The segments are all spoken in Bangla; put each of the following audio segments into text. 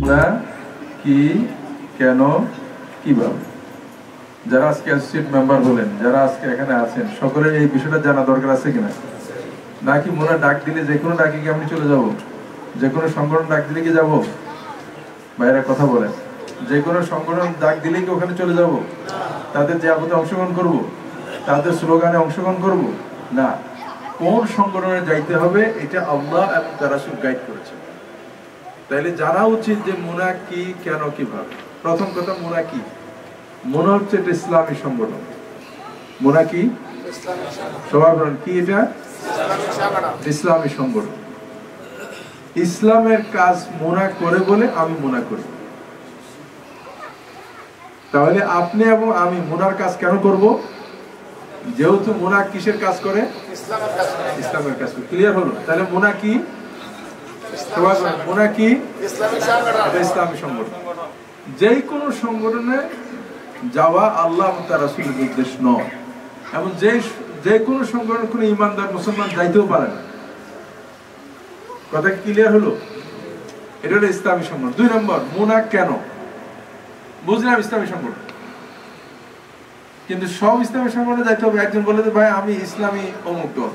মুনা কি, কেন, কিভাবে। যারা আজকে অ্যাসোসিয়েট মেম্বার হলেন, যারা আজকে এখানে আছেন, সকলের এই বিষয়টা জানা দরকার আছে কিনা? নাকি মুনা ডাক দিলে যে কোনো ডাকে কি আমি চলে যাব? যে কোনো সংগঠন ডাক দিলে কি যাব? বাইরে কথা বলেন, যে কোনো সংগঠন ডাক দিলে কি ওখানে চলে যাব? তাদের যে আপদে অংশগ্রহণ করব, তাদের স্লোগানে অংশগ্রহণ করব না। কোন সংগঠনে যাইতে হবে এটা আল্লাহ এবং তার রাসূল গাইড করেছে। তাইলে জানা উচিত যে মুনা কি, কেন, কিভাবে। প্রথম কথা, মুনা কি? মুনা হচ্ছে একটা ইসলামী সংগঠন। মুনা কি? সবাই বলেন কি এটা? ইসলামী সংগঠন। ইসলামের কাজ মুনা করে বলে আমি মুনা করি। তাহলে আপনি এবং আমি মুনার কাজ কেন করব? যেহেতু মুনা কিসের কাজ করে? ইসলামের কাজ করে। ক্লিয়ার হলো? তাহলে মুনা কি? মুনা কি? ইসলামী সংগঠন। যে কোনো সংগঠনে যাওয়া আল্লাহ এবং তার রাসূলের নির্দেশ নয়, এবং যে কোনো সংগঠন কোনো ইমানদার মুসলমান যাইতেও পারে না। কথা ক্লিয়ার হলো? এটা হলো ইসলামী সংগঠন। 2 নম্বর, মুনা কেন? বুঝলাম ইসলামী সংগঠন, কিন্তু সব ইসলামী সংগঠনে যাইতে হবে। একজন বলে যে ভাই আমি ইসলামী অমুক দল,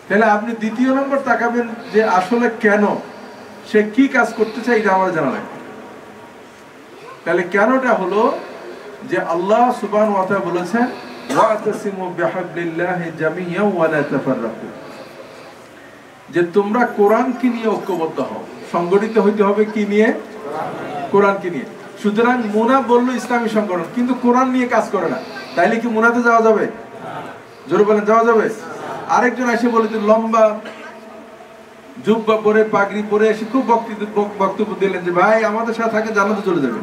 তাহলে আপনি দ্বিতীয় নম্বর তাকাবেন যে আসলে কেন, সে কি কাজ করতে চায় এটা আমার জানা লাগবে। তাহলে কেনটা হলো যে আল্লাহ সুবহানাহু ওয়া তাআলা বলেছেন ওয়াতাসিমু বিহাবলিল্লাহি জামিআন ওয়া লা তাফাররাকু, যে তোমরা কোরআনকে নিয়ে ঐক্যবদ্ধ হও। সংগঠিত হইতে হবে কি নিয়ে? কোরআনকে নিয়ে। সুতরাং মুনা বললো ইসলামী সংগঠন, কিন্তু কোরআন নিয়ে কাজ করে না, তাইলে কি মুনাতে যাওয়া যাবে? জোরে বলেন, যাওয়া যাবে? আরেকজন এসে বলে যে লম্বা জুব্বা পরে পাগড়ি পরে এসে খুব বক্তব্য দিলেন যে ভাই আমাদের সাথে থাকে জান্নাতে চলে যাবে,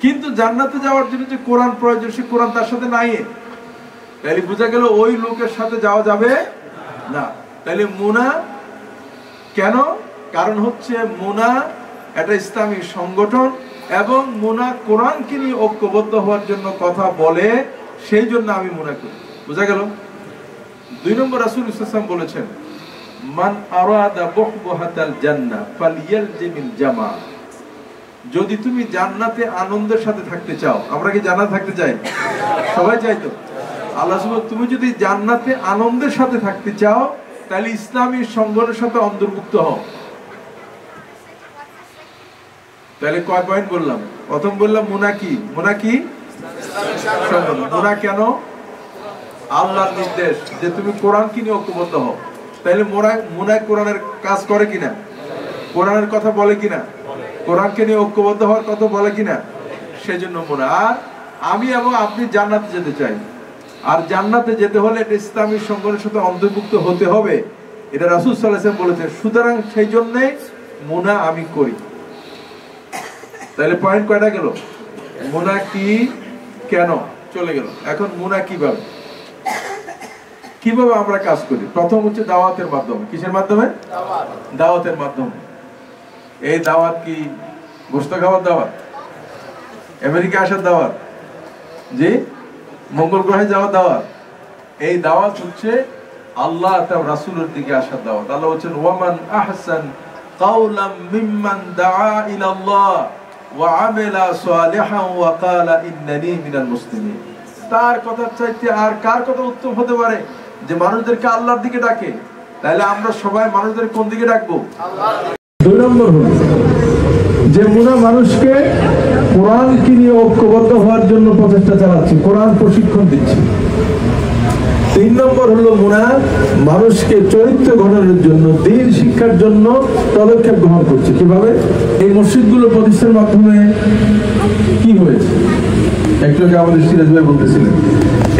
কিন্তু জান্নাতে যাওয়ার জন্য যে কোরআন প্রয়োজন সে কোরআন তার সাথে নাই। তাইলে বোঝা গেল ওই লোকের সাথে যাওয়া যাবে না। তাইলে মুনা কেন? কারণ হচ্ছে মুনা একটা ইসলামী সংগঠন এবং মুনা কোরআনকে নিয়ে ঐক্যবদ্ধ হওয়ার জন্য কথা বলে, সেই জন্য আমি মুনা করি। বোঝা গেল? 2 নম্বর, রাসূল সাল্লাল্লাহু আলাইহি ওয়াসাল্লাম বলেছেন মান আরাদা বুহবুহাতাল জান্নাহ ফালইয়ালজিমিল জামাআ, যদি তুমি জান্নাতে আনন্দের সাথে থাকতে চাও। আমরা কি জান্নাতে থাকতে চাই? সবাই চাই তো। আল্লাহ সুবহানাহু, তুমি যদি জান্নাতে আনন্দের সাথে থাকতে চাও তাহলে ইসলামী সংগঠনের সাথে অন্তর্ভুক্ত হও। তাহলে কয় পয়েন্ট বললাম? প্রথম বললাম মুনা কি? মুনা কি? মুনা কেন? আল্লাহর নির্দেশ যে তুমি কোরআনকে নিয়ে ঐক্যবদ্ধ হও। তাহলে মুনা কোরআনের কাজ করে কিনা? কোরআনের কথা বলে কিনা? কোরআনকে নিয়ে ঐক্যবদ্ধ হওয়ার কথা বলে কিনা? সেজন্য মুনা। আর আমি এবং আপনি জান্নাতে যেতে চাই, আর জান্নাতে যেতে হলে এটা ইসলামী সংগঠনের সাথে অন্তর্ভুক্ত হতে হবে, এটা রাসূল সাল্লাল্লাহু আলাইহি ওয়াসাল্লাম বলেছেন। সুতরাং সেই জন্য মুনা আমি করি। তাহলে পয়েন্ট কয়টা গেল? মুনা কি, কেন চলে গেল। এখন মুনা কিভাবে, কিভাবে আমরা কাজ করি? প্রথম হচ্ছে দাওয়াতের মাধ্যমে। কিসের মাধ্যমে? দাওয়াতের মাধ্যমে। এই দাওয়াত কি গোশত খাওয়ার দাওয়াত? আমেরিকা আসার দাওয়াত? জি? মঙ্গল গ্রহে যাওয়ার দাওয়াত? এই দাওয়াত হচ্ছে আল্লাহ তার রাসূলের দিকে আসার দাওয়াত। আল্লাহ বলেন ওয়ামান আহসান কাওলাম মিম্মান দাআ ইলাল্লাহ ওয়া আমিলা সালিহান ওয়া ক্বালা ইন্নানি মিনাল মুসলিমিন। তার কথা চাইতে আর কার কথা উত্তম হতে পারে যে মানুষদেরকে আল্লাহর দিকে ডাকে? তাহলে আমরা সবাই মানুষদের কোন দিকে ডাকবো? আল্লাহর দিকে। 2 নম্বর হলো যে মুনা মানুষকে কোরআনকে নিয়ে ঐক্যবদ্ধ হওয়ার জন্য প্রচেষ্টা চালাচ্ছে, কোরআন প্রশিক্ষণ দিচ্ছে। 3 নম্বর হলো মুনা মানুষকে চরিত্র গঠনের জন্য, দ্বীন শিক্ষার জন্য পদক্ষেপ গ্রহণ করছে। কিভাবে? এই মসজিদগুলো প্রতিষ্ঠার মাধ্যমে কি হয়েছে একটু আগে আমাদের সিরাজ ভাই বলতেছিলেন,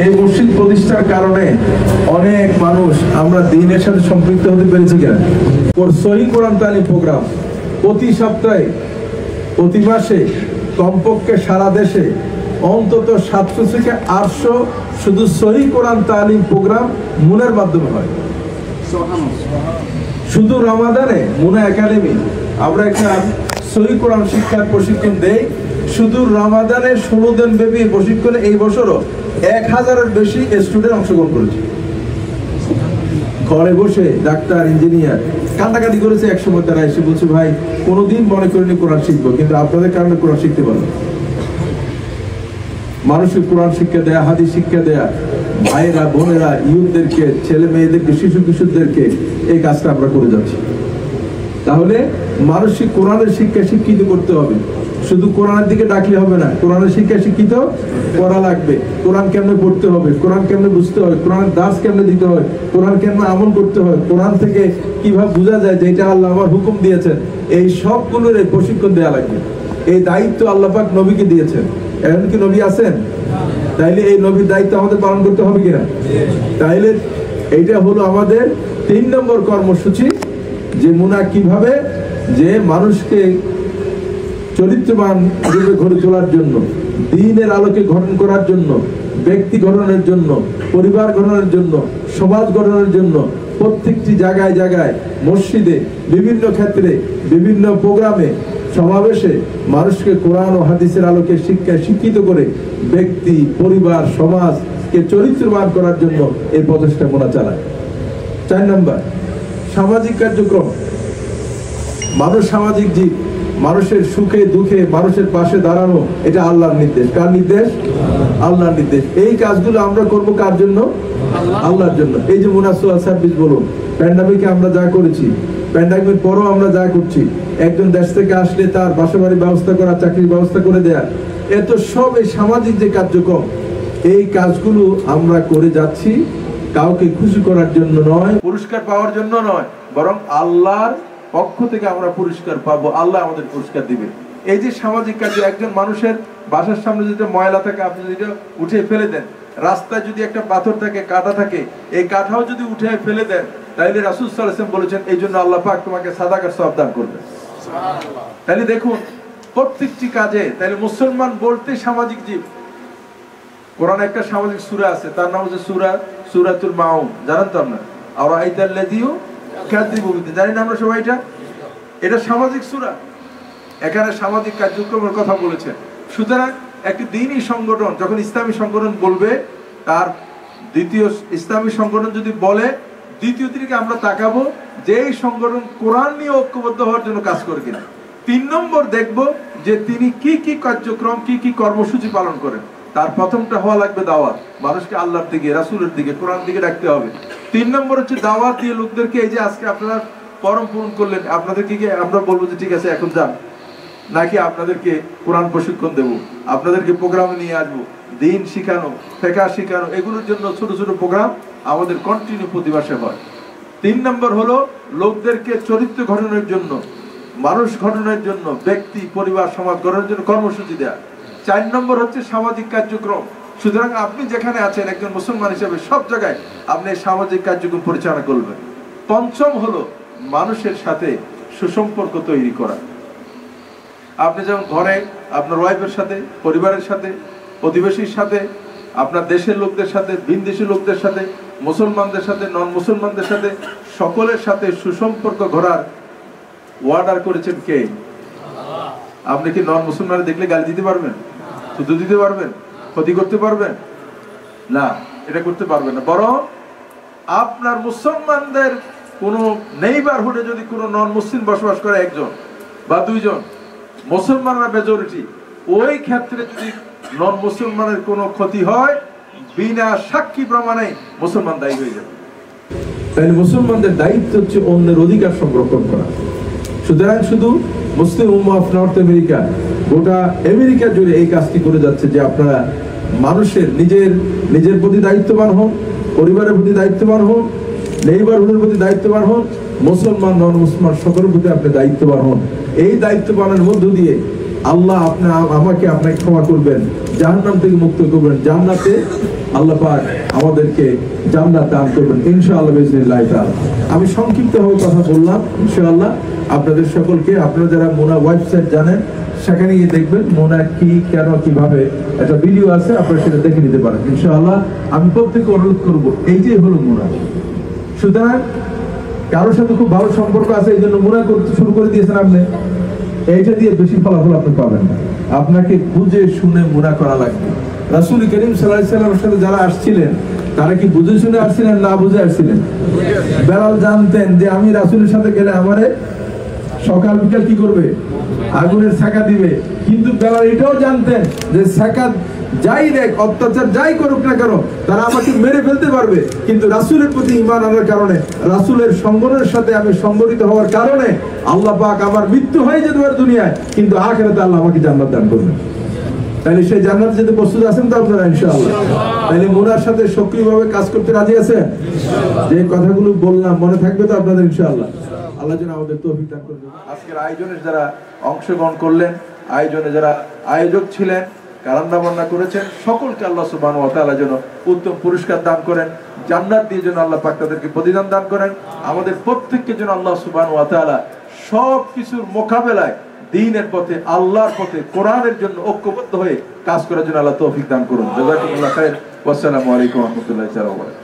এই মসজিদ প্রতিষ্ঠার কারণে অনেক মানুষ আমরা দ্বীনের সাথে সম্পৃক্ত হতে পেরেছি কিনা। সহিহ কোরআন তালিম প্রোগ্রাম প্রতি সপ্তাহে, প্রতি মাসে কমপক্ষে সারা দেশে অন্তত 700 থেকে 800 শুধু সহিহ কোরআন তালিম প্রোগ্রাম মুনার মাধ্যমে হয়। শুধু রমাদানে মুনা একাডেমি আমরা একটা সহিহ কোরআন শিক্ষার প্রশিক্ষণ দেই। শুধু রমাদানের 16 দিন ব্যাপী প্রশিক্ষণে এই বছরও 1000-এর বেশি স্টুডেন্ট অংশগ্রহণ করেছে। ঘরে বসে ডাক্তার, ইঞ্জিনিয়ার, কান্নাকাটি করেছে, এক সময় তারা এসে বলছে ভাই কোনোদিন মনে করিনি কোরআন শিখবো, কিন্তু আপনাদের কারণে কোরআন শিখতে পারলো। মানুষকে কোরআন শিক্ষা দেয়া, হাদিস শিক্ষা দেয়া, ভাইয়েরা বোনেরা ইউথদেরকে, ছেলে মেয়েদেরকে, শিশু কিশোরদেরকে এই কাজটা আমরা করে যাচ্ছি। তাহলে মানুষকে কোরআনের শিক্ষা শিক্ষিত করতে হবে। শুধু কোরআনের দিকে ডাকলে হবে না, কোরআনের শিক্ষা শিক্ষিত করা লাগবে। কোরআন কেমনে পড়তে হবে, কোরআন কেমনে বুঝতে হয়, কোরআনের দাস কেমনে দিতে হয়, কোরআন কেমনে আমল করতে হয়, কোরআন থেকে কিভাবে বোঝা যায় যে এটা আল্লাহ আমার হুকুম দিয়েছেন, এই সবগুলোর প্রশিক্ষণ দেওয়া লাগবে। এই দায়িত্ব আল্লাহ পাক নবীকে দিয়েছেন। এখন কি নবী আছেন? তাইলে এই নবীর দায়িত্ব আমাদের পালন করতে হবে কিনা? তাইলে এইটা হলো আমাদের 3 নম্বর কর্মসূচি, যে মুনা কিভাবে যে মানুষকে চরিত্রবান রূপে গড়ে তোলার জন্য, দ্বীনের আলোকে গঠন করার জন্য, ব্যক্তি গঠনের জন্য, পরিবার গঠনের জন্য, সমাজ গঠনের জন্য প্রত্যেকটি জায়গায় জায়গায়, মসজিদে, বিভিন্ন ক্ষেত্রে, বিভিন্ন প্রোগ্রামে, সমাবেশে মানুষকে কোরআন ও হাদিসের আলোকে শিক্ষিত করে ব্যক্তি, পরিবার, সমাজকে চরিত্রবান করার জন্য এই প্রচেষ্টা মোনা চালায়। 4 নম্বর, সামাজিক কার্যক্রম। মানুষ সামাজিক জীব, মানুষের সুখে দুঃখে মানুষের পাশে দাঁড়ানো, এটা আল্লাহর নির্দেশ। কার নির্দেশ? আল্লাহর নির্দেশ। এই কাজগুলো আমরা করব কার জন্য? আল্লাহর জন্য। এই যে মুনাসোয়া সার্ভিস বলুন, প্যান্ডামিকে আমরা যা করেছি, প্যান্ডামিকের পরও আমরা যা করছি, একজন দেশ থেকে আসলে তার বাসাবাড়ির ব্যবস্থা করা, চাকরির ব্যবস্থা করে দেয়া, এত সব এই সামাজিক যে কার্যক্রম, এই কাজগুলো আমরা করে যাচ্ছি কাউকে খুশি করার জন্য নয়, পুরস্কার পাওয়ার জন্য নয়, বরং আল্লাহর পক্ষ থেকে আমরা পুরস্কার পাবো, আল্লাহ আমাদের পুরস্কার দিবে। এই যে সামাজিক কাজ, একজন মানুষের বাসার সামনে যদি ময়লা থাকে আপনি যদি উঠে ফেলে দেন, রাস্তায় যদি একটা পাথর থাকে, কাঁটা থাকে, এই কাঁটাও যদি উঠে ফেলে দেন, তাইলে রাসূল সাল্লাল্লাহু আলাইহি ওয়াসাল্লাম বলেছেন এই জন্য আল্লাহ পাক তোমাকে সাদাকার সওয়াব দান করবে। সুবহানাল্লাহ। তাহলে দেখুন প্রত্যেকটি কাজে, তাহলে মুসলমান বলতে সামাজিক জীব। কোরআনে একটা সামাজিক সূরা আছে, তার নাম হচ্ছে সূরাতুল মাউন। জানেন তো আপনারা? আর আইতাল্লাযী কাযযাবু বিদ্দিন, জানেন আমরা সবাই এটা সামাজিক সূরা। এখানে সামাজিক কার্যক্রমের কথা বলেছে। সুতরাং একটি দ্বীনি সংগঠন যখন ইসলামী সংগঠন বলবে, তার দ্বিতীয় ইসলামী সংগঠন যদি বলে, দ্বিতীয় দিকে আমরা তাকাবো যে এই সংগঠন কোরআন নিয়ে ঐক্যবদ্ধ হওয়ার জন্য কাজ করে কিনা। 3 নম্বর দেখব যে তিনি কি কি কার্যক্রম, কি কি কর্মসূচি পালন করেন। তার প্রথমটা হওয়া লাগবে দাওয়াত, মানুষকে আল্লাহর দিকে, রাসূলের দিকে, কোরআন দিকে ডাকতে হবে। 3 নম্বর হচ্ছে দাওয়াত দিয়ে লোকদেরকে, এই যে আজকে আপনারা ফরম পূরণ করলেন, আপনাদেরকে কি আমরা বলবো যে ঠিক আছে এখন যান, নাকি আপনাদেরকে কোরআন প্রশিক্ষণ দেব, আপনাদেরকে প্রোগ্রামে নিয়ে আসবো, দ্বীন শিখানো, ফিকহ শিখানো, এগুলোর জন্য ছোট ছোট প্রোগ্রাম আমাদের কন্টিনিউ প্রতি মাসে হয়। 3 নম্বর হলো লোকদেরকে চরিত্র গঠনের জন্য, মানুষ গঠনের জন্য, ব্যক্তি, পরিবার, সমাজ গঠনের জন্য কর্মসূচি দেয়া। 4 নম্বর হচ্ছে সামাজিক কার্যক্রম। সুতরাং আপনি যেখানে আছেন একজন মুসলমান হিসেবে সব জায়গায় আপনি সামাজিক কার্যক্রম পরিচালনা করবেন। 5ম হলো মানুষের সাথে সুসম্পর্ক তৈরি করা। আপনি যেমন ঘরে আপনার ওয়াইফের সাথে, পরিবারের সাথে, প্রতিবেশীর সাথে, আপনার দেশের লোকদের সাথে, ভিনদেশী লোকদের সাথে, মুসলমানদের সাথে, নন মুসলমানদের সাথে, সকলের সাথে সুসম্পর্ক গড়ার অর্ডার করেছেন কে? আপনি কি নন মুসলমান দেখলে গালি দিতে পারবেন? থুতু দিতে পারবেন? ক্ষতি করতে পারবেন? না, এটা করতে পারবেন না। বরং আপনার মুসলমানদের কোন নেইবারহুডে যদি কোনো নন মুসলিম বসবাস করে, 1 জন বা 2 জন, মুসলমানরা মেজরিটি, ওই ক্ষেত্রে যদি নন মুসলমানের কোনো ক্ষতি হয়, বিনা সাক্ষী প্রমাণে মুসলমান দায়ী হয়ে যাবে। তাই মুসলমানদের দায়িত্ব হচ্ছে অন্যের অধিকার সংরক্ষণ করা। সুতরাং শুধু মুসলিম উম্মাহ অফ নর্থ আমেরিকা, গোটা আমেরিকা জুড়ে এই কাজটি করে যাচ্ছে যে আপনারা মানুষের নিজের প্রতি দায়িত্ববান হন, পরিবারের প্রতি দায়িত্ববান হন, নেইবারহুডের প্রতি দায়িত্ববান হন, মুসলমান নন মুসলমান সকলের প্রতি আপনি দায়িত্ববান হন। এই দায়িত্ববানের মধ্য দিয়ে আল্লাহ আমাকে আপনাকে ক্ষমা করবেন, জাহান্নাম থেকে মুক্ত করবেন, জান্নাতে আল্লাহ পাক আমাদেরকে জান্নাত দান করবেন ইনশাআল্লাহ বিইজনিল্লাহ তাআলা। আমি সংক্ষিপ্তভাবে কথা বললাম। ইনশাআল্লাহ আপনাদের সকলকে, আপনারা যারা মোনা ওয়েবসাইট জানেন সেখানে গিয়ে দেখবেন মোনা কি, কেন, কিভাবে, একটা ভিডিও আছে, আপনারা সেটা দেখে নিতে পারেন ইনশাআল্লাহ। আমি প্রত্যেককে অনুরোধ করব, এই যে হলো মোনা। সুতরাং কারোর সাথে খুব ভালো সম্পর্ক আছে এই জন্য মোনা করতে শুরু করে দিয়েছেন আপনি, এইটা দিয়ে বেশি ফলাফল আপনি পাবেন না। আপনাকে বুঝে শুনে মোনা করা লাগবে। রাসূল করিম সাল্লাল্লাহু আলাইহি ওয়াসাল্লামের সাথে যারা আসছিলেন তারা কি বুঝে শুনে আসছিলেন না বুঝে আসছিলেন? বেলাল জানতেন যে আমি রাসূলের সাথে গেলে আমারে সকাল বিকাল কি করবে, আগুনের ছাকা দিবে। কিন্তু বেলাল এটাও জানতেন যে ছাকা যাই দেখ, অত্যাচার যাই করুক না কেন, তারা আমাকে মেরে ফেলতে পারবে, কিন্তু রাসূলের প্রতি ঈমান আনার কারণে, রাসূলের সঙ্গনের সাথে আমি সংগঠিত হওয়ার কারণে আল্লাহ পাক আমার মৃত্যু হয়ে যেতে পারে দুনিয়ায়, কিন্তু আখিরাতে আল্লাহ আমাকে জান্নাত দান করবেন। তাহলে সেই জান্নাতে যেতে প্রস্তুত আছেন তো আপনারা ইনশাআল্লাহ? তাহলে মুনার সাথে সক্রিয়ভাবে কাজ করতে রাজি আছেন? যে কথাগুলো বললাম মনে থাকবে তো আপনাদের ইনশাআল্লাহ? আল্লাহ যেন আমাদের তৌফিক দান করবেন। আজকের আয়োজনের যারা অংশগ্রহণ করলেন, আয়োজনে যারা আয়োজক ছিলেন, রান্না বান্না করেছেন, সকলকে আল্লাহ সুবহানাহু ওয়া তাআলা যেন উত্তম পুরস্কার দান করেন, জান্নাত দিয়ে যেন আল্লাহ পাক তাদেরকে প্রতিদান দান করেন। আমাদের প্রত্যেককে যেন আল্লাহ সুবহানাহু ওয়া তাআলা সব কিছুর মোকাবেলায় দ্বীনের পথে, আল্লাহর পথে, কোরআনের জন্য ঐক্যবদ্ধ হয়ে কাজ করার জন্য আল্লাহ তৌফিক দান করুন। জাযাকুমুল্লাহ খাইর। ওয়াসসালামু আলাইকুম ওয়া রাহমাতুল্লাহি ওয়া বারাকাতুহু।